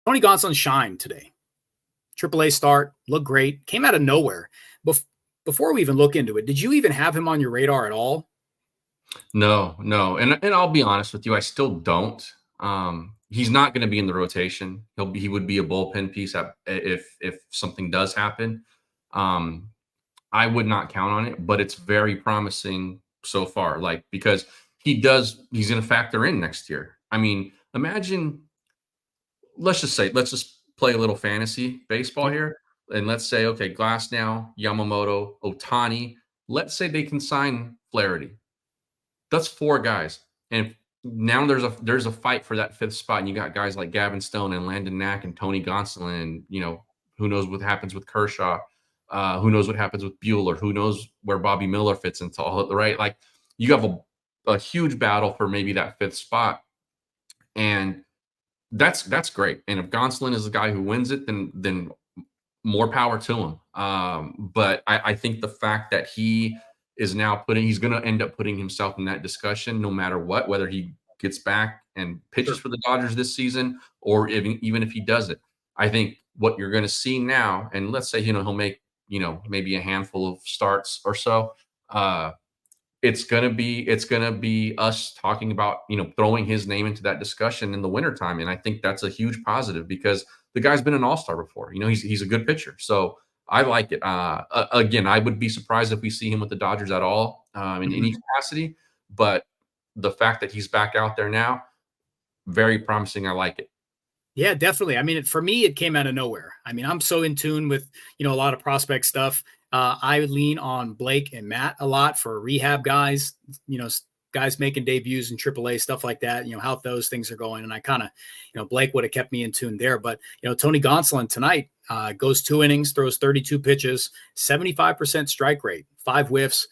Tony Gonsolin shined today. AAA start, looked great, came out of nowhere. Before we even look into it, did you even have him on your radar at all? No, no, and I'll be honest with you, I still don't. He's not going to be in the rotation. He would be a bullpen piece if something does happen. Um, I would not count on it, but it's very promising so far. Like because he's going to factor in next year. I mean, imagine. Let's just play a little fantasy baseball Yeah, here, and let's say okay, Glasnow, Yamamoto, Otani. Let's say they can sign Flaherty. That's four guys. And now there's a fight for that fifth spot. And you got guys like Gavin Stone and Landon Knack and Tony Gonsolin. And, who knows what happens with Kershaw? Who knows what happens with Bueller? Who knows where Bobby Miller fits into all of it, right? Like you have a huge battle for maybe that fifth spot. And that's great. And if Gonsolin is the guy who wins it, then more power to him. But I think the fact that he's going to end up putting himself in that discussion no matter what, whether he gets back and pitches sure. for the Dodgers this season or even if he does it. I think what you're going to see now, and let's say, he'll make, maybe a handful of starts or so. It's gonna be us talking about, throwing his name into that discussion in the wintertime. And I think that's a huge positive because the guy's been an all-star before. He's a good pitcher. So I like it. Again, I would be surprised if we see him with the Dodgers at all in Mhm. any capacity. But the fact that he's back out there now, very promising. I like it. Yeah, definitely. I mean, for me, it came out of nowhere. I mean, I'm so in tune with, a lot of prospect stuff. I would lean on Blake and Matt a lot for rehab guys, guys making debuts in AAA, stuff like that, how those things are going. And I kind of, Blake would have kept me in tune there. But, Tony Gonsolin tonight goes 2 innings, throws 32 pitches, 75% strike rate, 5 whiffs,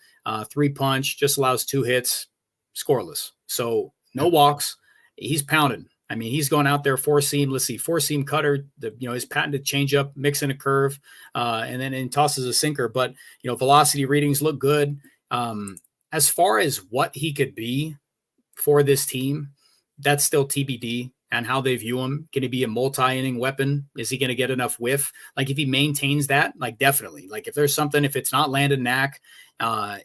3 punch, just allows 2 hits, scoreless. So no Yeah. walks. He's pounding. I mean, he's going out there four seam. Let's see, four seam cutter. His patented changeup, mixing a curve, and then tosses a sinker. But velocity readings look good. As far as what he could be for this team, that's still TBD and how they view him. Can he be a multi-inning weapon? Is he going to get enough whiff? Like if he maintains that, like definitely. Like if there's something, if it's not Landon Knack,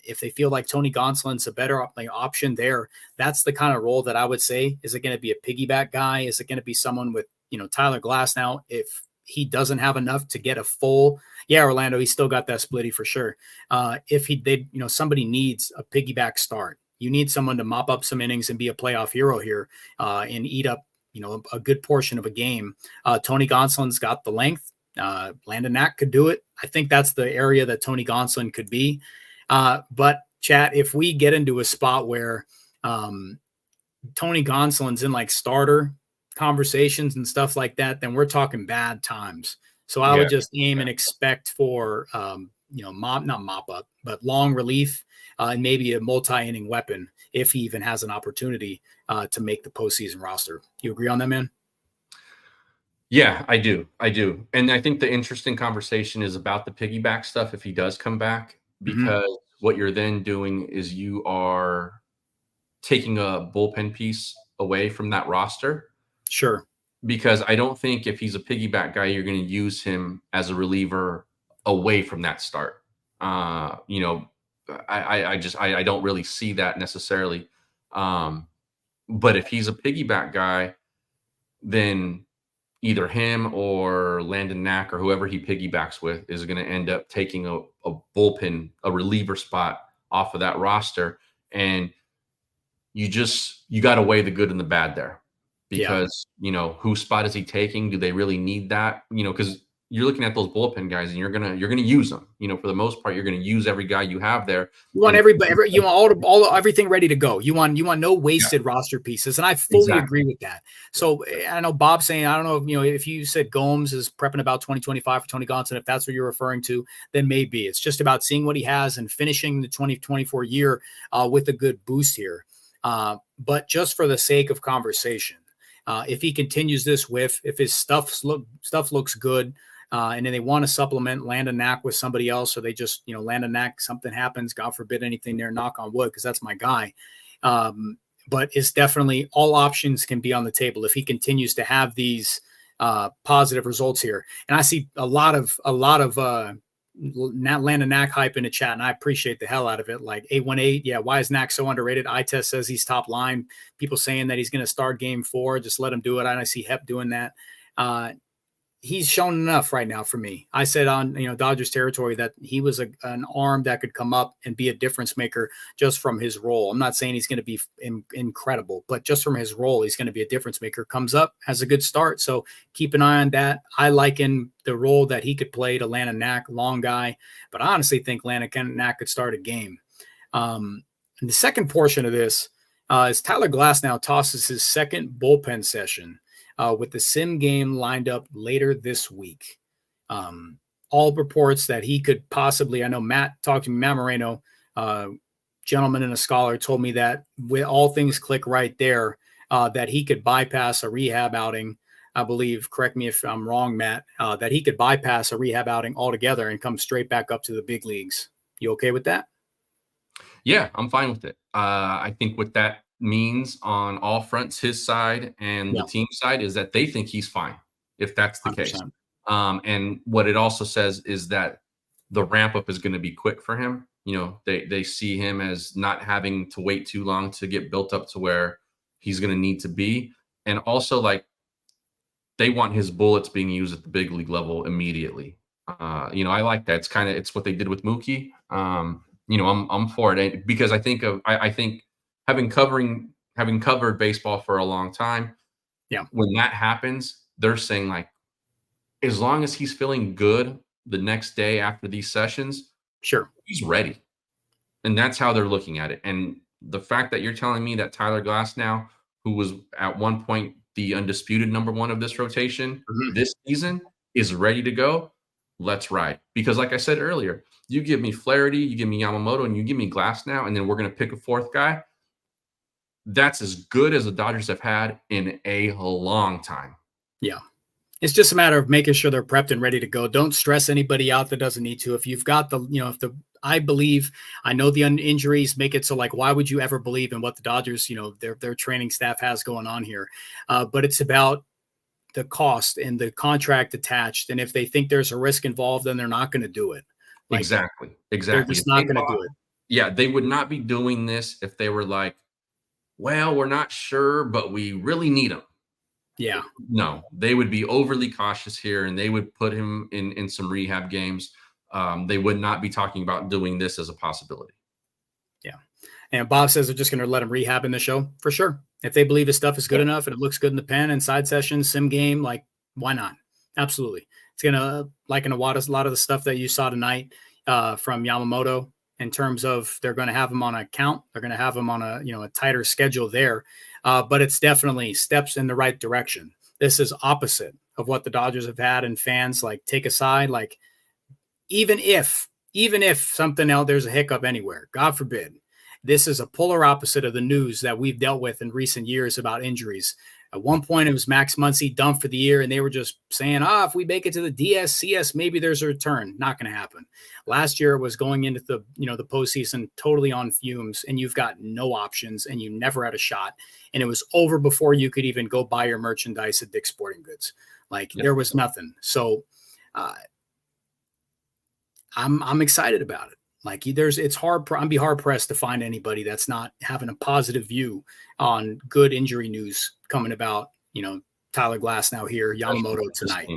if they feel like Tony Gonsolin's a better option there, that's the kind of role that I would say. Is it going to be a piggyback guy? Is it going to be someone with Tyler Glasnow? If he doesn't have enough to get a full, yeah, Orlando, he's still got that splitty for sure. If somebody needs a piggyback start. You need someone to mop up some innings and be a playoff hero here and eat up, a good portion of a game. Tony Gonsolin's got the length. Landon Knack could do it. I think that's the area that Tony Gonsolin could be. But chat, if we get into a spot where Tony Gonsolin's in like starter conversations and stuff like that, then we're talking bad times. So I Yeah. would just aim and expect for, not mop up, but long relief and maybe a multi-inning weapon if he even has an opportunity to make the postseason roster. You agree on that, man? Yeah, I do. I do. And I think the interesting conversation is about the piggyback stuff if he does come back, Mm-hmm. because what you're then doing is you are taking a bullpen piece away from that roster. Sure. Because I don't think if he's a piggyback guy, you're going to use him as a reliever away from that start. Uh, you know, I don't really see that necessarily. But if he's a piggyback guy, then either him or Landon Knack or whoever he piggybacks with is going to end up taking a bullpen, a reliever spot off of that roster. And you got to weigh the good and the bad there Yeah. because, whose spot is he taking? Do they really need that? Because you're looking at those bullpen guys and you're going to use them, for the most part, you're going to use every guy you have there. You want And everybody, you want everything ready to go. You want no yeah, wasted roster pieces, and I fully exactly. agree with that. So I know Bob saying, I don't know if you said Gomes is prepping about 2025 for Tony Gonsolin, if that's what you're referring to, then maybe it's just about seeing what he has and finishing the 2024 year with a good boost here. But just for the sake of conversation, if he continues this if his stuff looks good. And then they want to supplement Landon Knack with somebody else, or they just, Landon Knack, something happens, God forbid anything there, knock on wood, because that's my guy. But it's definitely all options can be on the table if he continues to have these positive results here. And I see a lot of Landon Knack hype in the chat, and I appreciate the hell out of it. Like 818, yeah, why is Knack so underrated? iTest says he's top line. People saying that he's going to start game 4, just let him do it. I see Hep doing that. He's shown enough right now for me. I said on Dodgers territory that he was an arm that could come up and be a difference maker just from his role. I'm not saying he's going to be incredible, but just from his role, he's going to be a difference maker. Comes up, has a good start, so keep an eye on that. I liken the role that he could play to Landon Knack, long guy, but I honestly think Landon Knack could start a game. And the second portion of this is Tyler Glasnow tosses his second bullpen session with the sim game lined up later this week. All reports that he could possibly, I know Matt talked to me, Matt Moreno, gentleman and a scholar, told me that with all things click right there, that he could bypass a rehab outing. I believe, correct me if I'm wrong, Matt, that he could bypass a rehab outing altogether and come straight back up to the big leagues. You okay with that? Yeah, I'm fine with it. I think what that means on all fronts, his side and the team side, is that they think he's fine, if that's the 100%. Case. And what it also says is that the ramp up is going to be quick for him. They see him as not having to wait too long to get built up to where he's going to need to be. And also, like, they want his bullets being used at the big league level immediately. I like that. It's what they did with Mookie. I'm for it because I think having covered baseball for a long time. Yeah. When that happens, they're saying, like, as long as he's feeling good the next day after these sessions, sure, he's ready. And that's how they're looking at it. And the fact that you're telling me that Tyler Glasnow, who was at one point the undisputed number 1 of this rotation this season, is ready to go, let's ride. Because like I said earlier, you give me Flaherty, you give me Yamamoto, and you give me Glasnow, and then we're going to pick a 4th guy. That's as good as the Dodgers have had in a long time. Yeah. It's just a matter of making sure they're prepped and ready to go. Don't stress anybody out that doesn't need to. If you've got I know the injuries make it so, like, why would you ever believe in what the Dodgers, their training staff has going on here? But it's about the cost and the contract attached. And if they think there's a risk involved, then they're not going to do it. Like, exactly. They're just not going to do it. Yeah. They would not be doing this if they were like, well, we're not sure, but we really need him. Yeah. No, they would be overly cautious here, and they would put him in some rehab games. They would not be talking about doing this as a possibility. Yeah. And Bob says they're just going to let him rehab in the show for sure. If they believe his stuff is good enough and it looks good in the pen and side sessions, sim game, like, why not? Absolutely. It's going to, like in a lot of the stuff that you saw tonight from Yamamoto, in terms of they're going to have him on a count. They're going to have him on a tighter schedule there. But it's definitely steps in the right direction. This is opposite of what the Dodgers have had, and fans like take a side. Like, even if something else, there's a hiccup anywhere, God forbid, this is a polar opposite of the news that we've dealt with in recent years about injuries. At one point, it was Max Muncy dumped for the year, and they were just saying, if we make it to the DS, CS, maybe there's a return. Not going to happen. Last year was going into the postseason totally on fumes, and you've got no options, and you never had a shot. And it was over before you could even go buy your merchandise at Dick's Sporting Goods. There was nothing. So I'm excited about it. I'd be hard pressed to find anybody that's not having a positive view on good injury news coming about. Tyler Glasnow here, Yamamoto tonight.